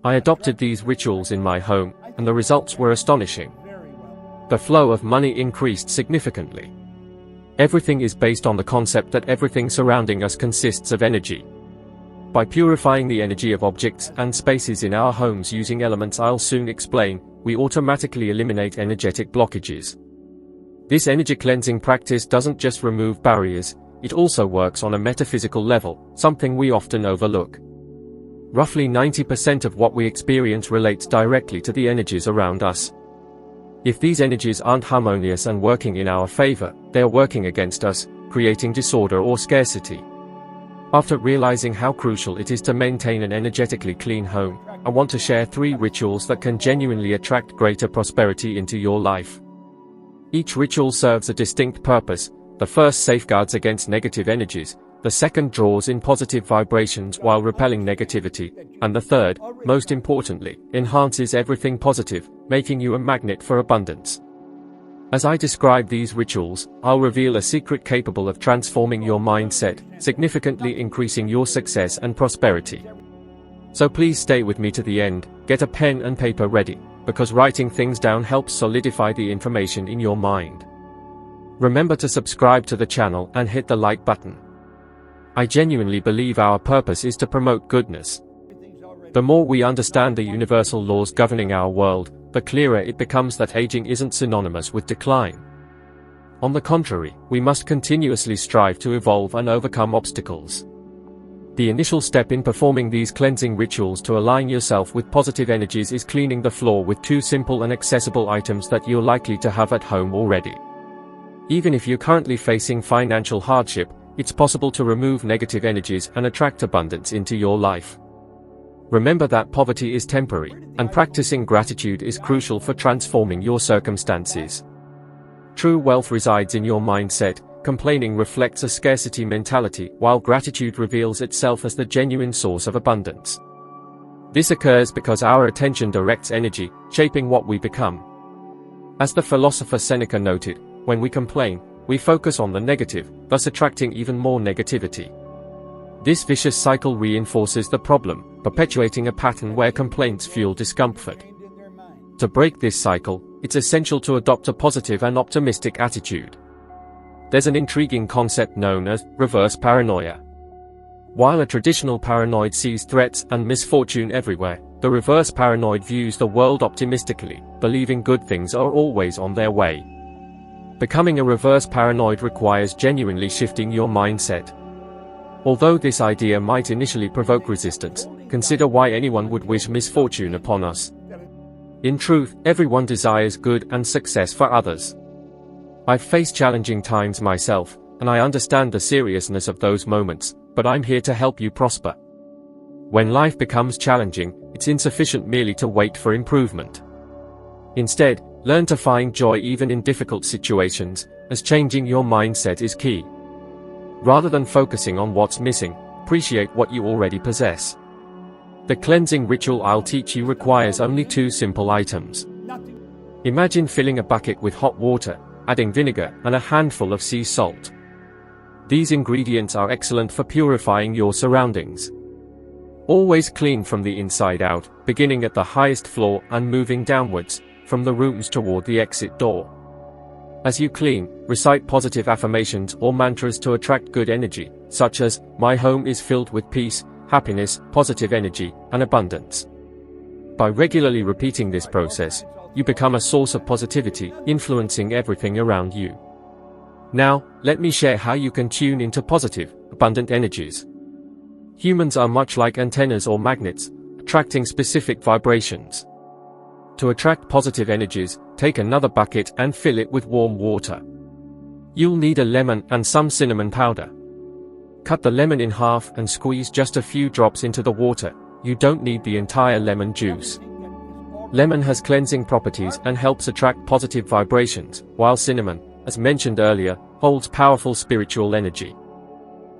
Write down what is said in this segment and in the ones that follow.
I adopted these rituals in my home, and the results were astonishing. The flow of money increased significantly. Everything is based on the concept that everything surrounding us consists of energy. By purifying the energy of objects and spaces in our homes using elements I'll soon explain, we automatically eliminate energetic blockages. This energy cleansing practice doesn't just remove barriers, it also works on a metaphysical level, something we often overlook. Roughly 90% of what we experience relates directly to the energies around us. If these energies aren't harmonious and working in our favor, they are working against us, creating disorder or scarcity. After realizing how crucial it is to maintain an energetically clean home, I want to share 3 rituals that can genuinely attract greater prosperity into your life. Each ritual serves a distinct purpose. The first safeguards against negative energies, the second draws in positive vibrations while repelling negativity, and the third, most importantly, enhances everything positive, making you a magnet for abundance. As I describe these rituals, I'll reveal a secret capable of transforming your mindset, significantly increasing your success and prosperity. So please stay with me to the end, get a pen and paper ready, because writing things down helps solidify the information in your mind. Remember to subscribe to the channel and hit the like button. I genuinely believe our purpose is to promote goodness. The more we understand the universal laws governing our world, the clearer it becomes that aging isn't synonymous with decline. On the contrary, we must continuously strive to evolve and overcome obstacles. The initial step in performing these cleansing rituals to align yourself with positive energies is cleaning the floor with 2 simple and accessible items that you're likely to have at home already. Even if you're currently facing financial hardship, it's possible to remove negative energies and attract abundance into your life. Remember that poverty is temporary, and practicing gratitude is crucial for transforming your circumstances. True wealth resides in your mindset. Complaining reflects a scarcity mentality, while gratitude reveals itself as the genuine source of abundance. This occurs because our attention directs energy, shaping what we become. As the philosopher Seneca noted, when we complain, we focus on the negative, thus attracting even more negativity. This vicious cycle reinforces the problem, perpetuating a pattern where complaints fuel discomfort. To break this cycle, it's essential to adopt a positive and optimistic attitude. There's an intriguing concept known as reverse paranoia. While a traditional paranoid sees threats and misfortune everywhere, the reverse paranoid views the world optimistically, believing good things are always on their way. Becoming a reverse paranoid requires genuinely shifting your mindset. Although this idea might initially provoke resistance, consider why anyone would wish misfortune upon us. In truth, everyone desires good and success for others. I've faced challenging times myself, and I understand the seriousness of those moments, but I'm here to help you prosper. When life becomes challenging, it's insufficient merely to wait for improvement. Instead, learn to find joy even in difficult situations, as changing your mindset is key. Rather than focusing on what's missing, appreciate what you already possess. The cleansing ritual I'll teach you requires only 2 simple items. Imagine filling a bucket with hot water, adding vinegar and a handful of sea salt. These ingredients are excellent for purifying your surroundings. Always clean from the inside out, beginning at the highest floor and moving downwards, from the rooms toward the exit door. As you clean, recite positive affirmations or mantras to attract good energy, such as, "My home is filled with peace, happiness, positive energy, and abundance." By regularly repeating this process, you become a source of positivity, influencing everything around you. Now, let me share how you can tune into positive, abundant energies. Humans are much like antennas or magnets, attracting specific vibrations. To attract positive energies, take another bucket and fill it with warm water. You'll need a lemon and some cinnamon powder. Cut the lemon in half and squeeze just a few drops into the water. You don't need the entire lemon juice. Lemon has cleansing properties and helps attract positive vibrations, while cinnamon, as mentioned earlier, holds powerful spiritual energy.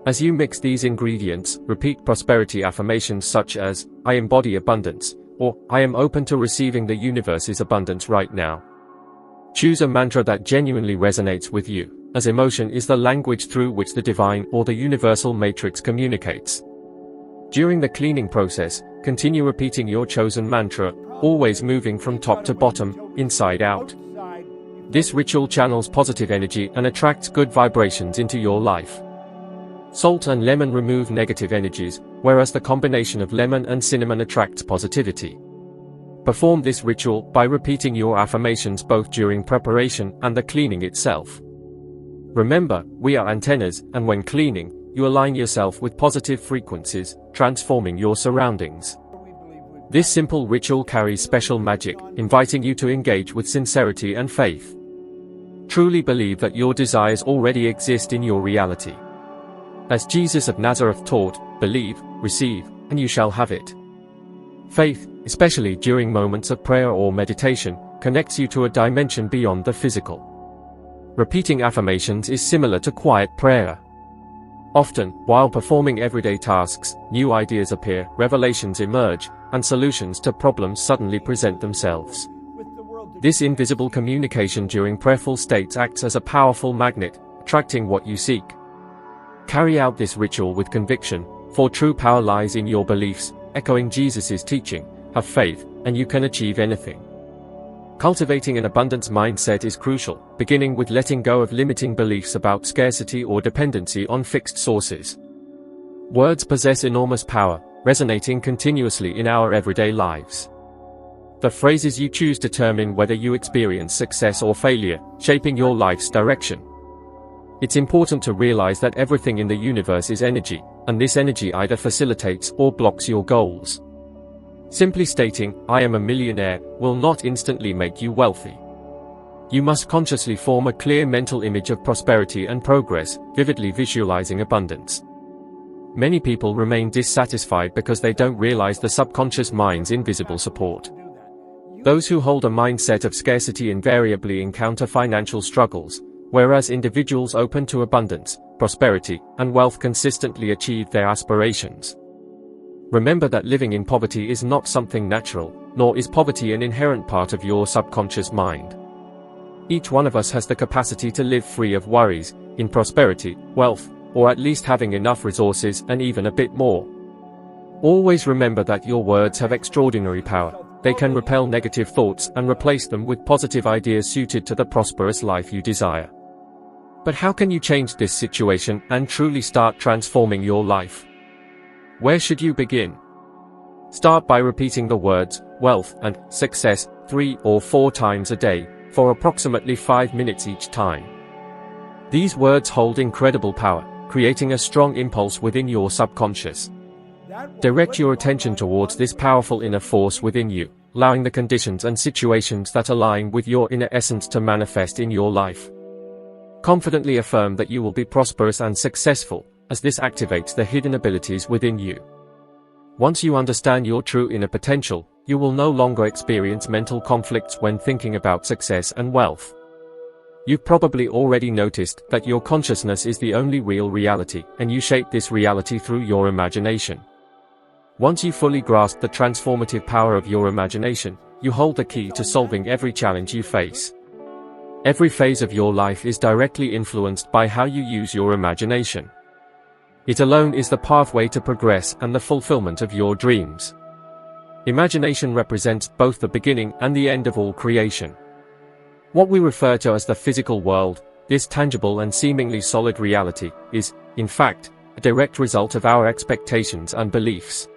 As you mix these ingredients, repeat prosperity affirmations such as, "I embody abundance," or "I am open to receiving the universe's abundance right now." Choose a mantra that genuinely resonates with you, as emotion is the language through which the divine or the universal matrix communicates. During the cleaning process, continue repeating your chosen mantra, always moving from top to bottom, inside out. This ritual channels positive energy and attracts good vibrations into your life. Salt and lemon remove negative energies, whereas the combination of lemon and cinnamon attracts positivity. Perform this ritual by repeating your affirmations both during preparation and the cleaning itself. Remember, we are antennas, and when cleaning, you align yourself with positive frequencies, transforming your surroundings. This simple ritual carries special magic, inviting you to engage with sincerity and faith. Truly believe that your desires already exist in your reality. As Jesus of Nazareth taught, believe, receive, and you shall have it. Faith, especially during moments of prayer or meditation, connects you to a dimension beyond the physical. Repeating affirmations is similar to quiet prayer. Often, while performing everyday tasks, new ideas appear, revelations emerge, and solutions to problems suddenly present themselves. This invisible communication during prayerful states acts as a powerful magnet, attracting what you seek. Carry out this ritual with conviction, for true power lies in your beliefs, echoing Jesus' teaching, have faith, and you can achieve anything. Cultivating an abundance mindset is crucial, beginning with letting go of limiting beliefs about scarcity or dependency on fixed sources. Words possess enormous power, resonating continuously in our everyday lives. The phrases you choose determine whether you experience success or failure, shaping your life's direction. It's important to realize that everything in the universe is energy, and this energy either facilitates or blocks your goals. Simply stating, "I am a millionaire," will not instantly make you wealthy. You must consciously form a clear mental image of prosperity and progress, vividly visualizing abundance. Many people remain dissatisfied because they don't realize the subconscious mind's invisible support. Those who hold a mindset of scarcity invariably encounter financial struggles, whereas individuals open to abundance, prosperity, and wealth consistently achieve their aspirations. Remember that living in poverty is not something natural, nor is poverty an inherent part of your subconscious mind. Each one of us has the capacity to live free of worries, in prosperity, wealth, or at least having enough resources and even a bit more. Always remember that your words have extraordinary power. They can repel negative thoughts and replace them with positive ideas suited to the prosperous life you desire. But how can you change this situation and truly start transforming your life? Where should you begin? Start by repeating the words, wealth and success, 3 or 4 times a day, for approximately 5 minutes each time. These words hold incredible power, creating a strong impulse within your subconscious. Direct your attention towards this powerful inner force within you, allowing the conditions and situations that align with your inner essence to manifest in your life. Confidently affirm that you will be prosperous and successful, as this activates the hidden abilities within you. Once you understand your true inner potential, you will no longer experience mental conflicts when thinking about success and wealth. You've probably already noticed that your consciousness is the only real reality, and you shape this reality through your imagination. Once you fully grasp the transformative power of your imagination, you hold the key to solving every challenge you face. Every phase of your life is directly influenced by how you use your imagination. It alone is the pathway to progress and the fulfillment of your dreams. Imagination represents both the beginning and the end of all creation. What we refer to as the physical world, this tangible and seemingly solid reality, is, in fact, a direct result of our expectations and beliefs.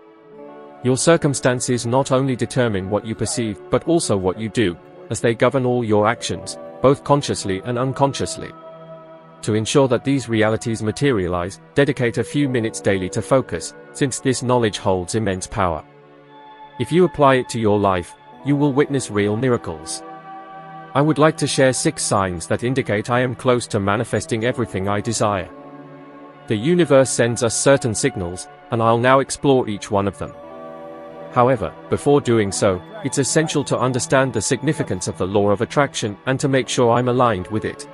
Your circumstances not only determine what you perceive but also what you do, as they govern all your actions, both consciously and unconsciously. To ensure that these realities materialize, dedicate a few minutes daily to focus, since this knowledge holds immense power. If you apply it to your life, you will witness real miracles. I would like to share 6 signs that indicate I am close to manifesting everything I desire. The universe sends us certain signals, and I'll now explore each one of them. However, before doing so, it's essential to understand the significance of the law of attraction and to make sure I'm aligned with it.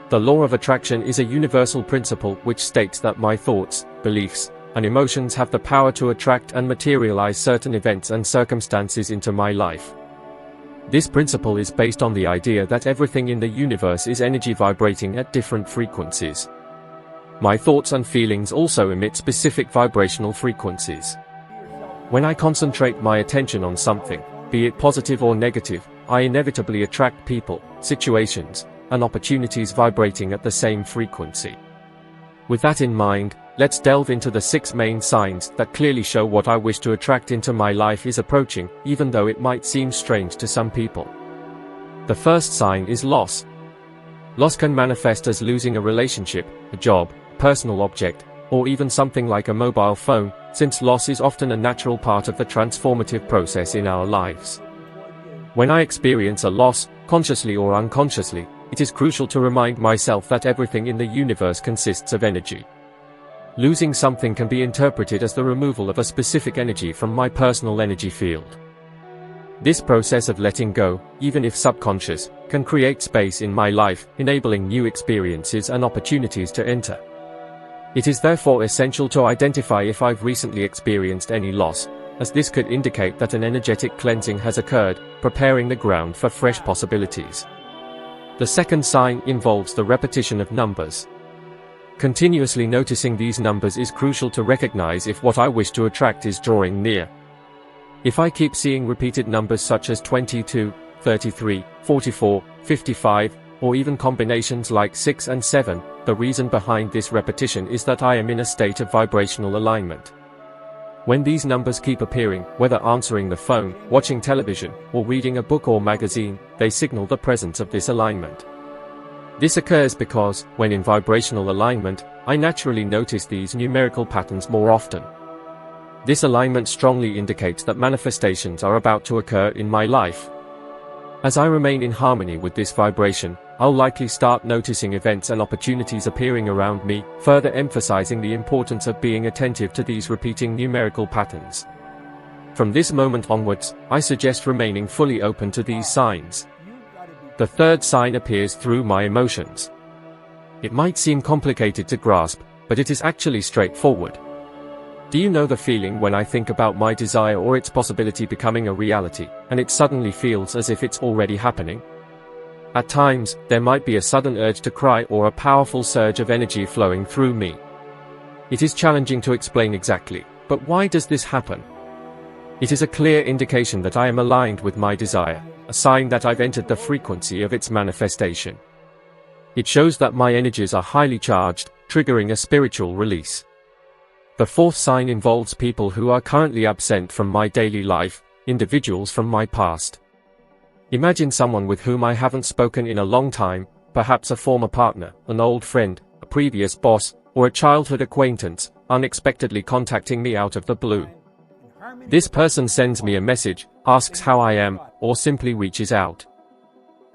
The law of attraction is a universal principle which states that my thoughts, beliefs, and emotions have the power to attract and materialize certain events and circumstances into my life. This principle is based on the idea that everything in the universe is energy vibrating at different frequencies. My thoughts and feelings also emit specific vibrational frequencies. When I concentrate my attention on something, be it positive or negative, I inevitably attract people, situations, and opportunities vibrating at the same frequency. With that in mind, let's delve into the 6 main signs that clearly show what I wish to attract into my life is approaching, even though it might seem strange to some people. The first sign is loss. Loss can manifest as losing a relationship, a job, personal object, or even something like a mobile phone, since loss is often a natural part of the transformative process in our lives. When I experience a loss, consciously or unconsciously, it is crucial to remind myself that everything in the universe consists of energy. Losing something can be interpreted as the removal of a specific energy from my personal energy field. This process of letting go, even if subconscious, can create space in my life, enabling new experiences and opportunities to enter. It is therefore essential to identify if I've recently experienced any loss, as this could indicate that an energetic cleansing has occurred, preparing the ground for fresh possibilities. The second sign involves the repetition of numbers. Continuously noticing these numbers is crucial to recognize if what I wish to attract is drawing near. If I keep seeing repeated numbers such as 22, 33, 44, 55, or even combinations like 6 and 7, the reason behind this repetition is that I am in a state of vibrational alignment. When these numbers keep appearing, whether answering the phone, watching television, or reading a book or magazine, they signal the presence of this alignment. This occurs because, when in vibrational alignment, I naturally notice these numerical patterns more often. This alignment strongly indicates that manifestations are about to occur in my life. As I remain in harmony with this vibration, I'll likely start noticing events and opportunities appearing around me, further emphasizing the importance of being attentive to these repeating numerical patterns. From this moment onwards, I suggest remaining fully open to these signs. The third sign appears through my emotions. It might seem complicated to grasp, but it is actually straightforward. Do you know the feeling when I think about my desire or its possibility becoming a reality, and it suddenly feels as if it's already happening? At times, there might be a sudden urge to cry or a powerful surge of energy flowing through me. It is challenging to explain exactly, but why does this happen? It is a clear indication that I am aligned with my desire, a sign that I've entered the frequency of its manifestation. It shows that my energies are highly charged, triggering a spiritual release. The fourth sign involves people who are currently absent from my daily life, individuals from my past. Imagine someone with whom I haven't spoken in a long time, perhaps a former partner, an old friend, a previous boss, or a childhood acquaintance, unexpectedly contacting me out of the blue. This person sends me a message, asks how I am, or simply reaches out.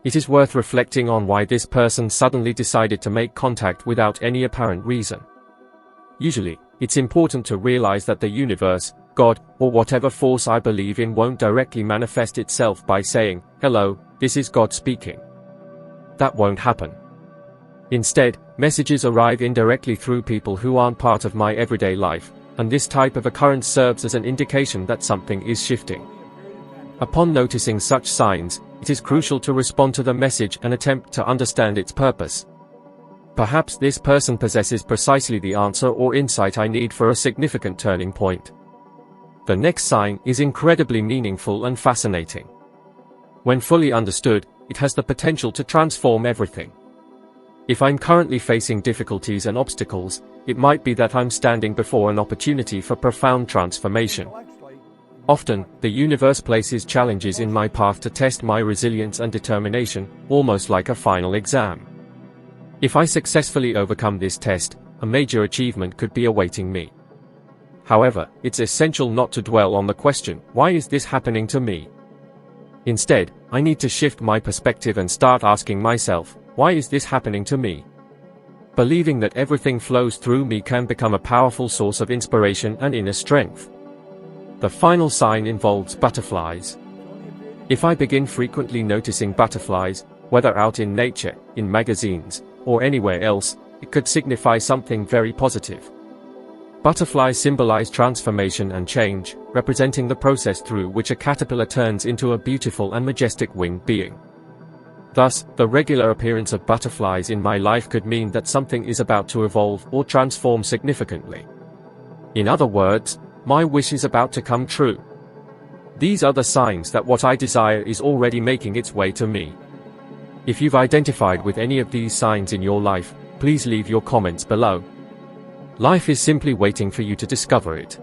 It is worth reflecting on why this person suddenly decided to make contact without any apparent reason. Usually, it's important to realize that the universe, God, or whatever force I believe in won't directly manifest itself by saying, "Hello, this is God speaking." That won't happen. Instead, messages arrive indirectly through people who aren't part of my everyday life, and this type of occurrence serves as an indication that something is shifting. Upon noticing such signs, it is crucial to respond to the message and attempt to understand its purpose. Perhaps this person possesses precisely the answer or insight I need for a significant turning point. The next sign is incredibly meaningful and fascinating. When fully understood, it has the potential to transform everything. If I'm currently facing difficulties and obstacles, it might be that I'm standing before an opportunity for profound transformation. Often, the universe places challenges in my path to test my resilience and determination, almost like a final exam. If I successfully overcome this test, a major achievement could be awaiting me. However, it's essential not to dwell on the question, "Why is this happening to me?" Instead, I need to shift my perspective and start asking myself, "Why is this happening to me?" Believing that everything flows through me can become a powerful source of inspiration and inner strength. The final sign involves butterflies. If I begin frequently noticing butterflies, whether out in nature, in magazines, or anywhere else, it could signify something very positive. Butterflies symbolize transformation and change, representing the process through which a caterpillar turns into a beautiful and majestic winged being. Thus, the regular appearance of butterflies in my life could mean that something is about to evolve or transform significantly. In other words, My wish is about to come true. These are the signs that what I desire is already making its way to me. If you've identified with any of these signs in your life, please leave your comments below. Life is simply waiting for you to discover it.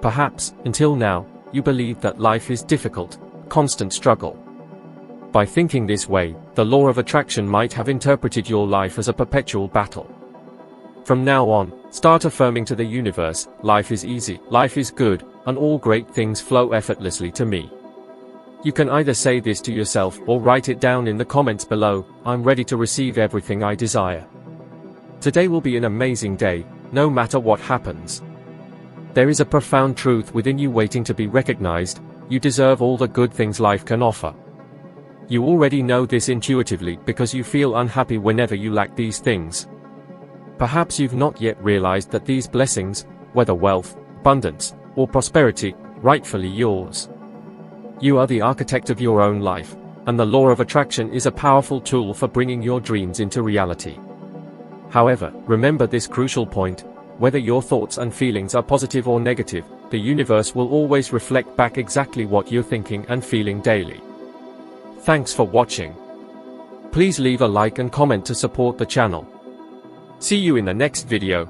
Perhaps, until now, you believe that life is difficult, constant struggle. By thinking this way, the law of attraction might have interpreted your life as a perpetual battle. From now on, start affirming to the universe, life is easy, life is good, and all great things flow effortlessly to me. You can either say this to yourself or write it down in the comments below. I'm ready to receive everything I desire. Today will be an amazing day, no matter what happens. There is a profound truth within you waiting to be recognized. You deserve all the good things life can offer. You already know this intuitively because you feel unhappy whenever you lack these things. Perhaps you've not yet realized that these blessings, whether wealth, abundance, or prosperity, rightfully yours. You are the architect of your own life, and the law of attraction is a powerful tool for bringing your dreams into reality. However, remember this crucial point: whether your thoughts and feelings are positive or negative, the universe will always reflect back exactly what you're thinking and feeling daily. Thanks for watching. Please leave a like and comment to support the channel. See you in the next video.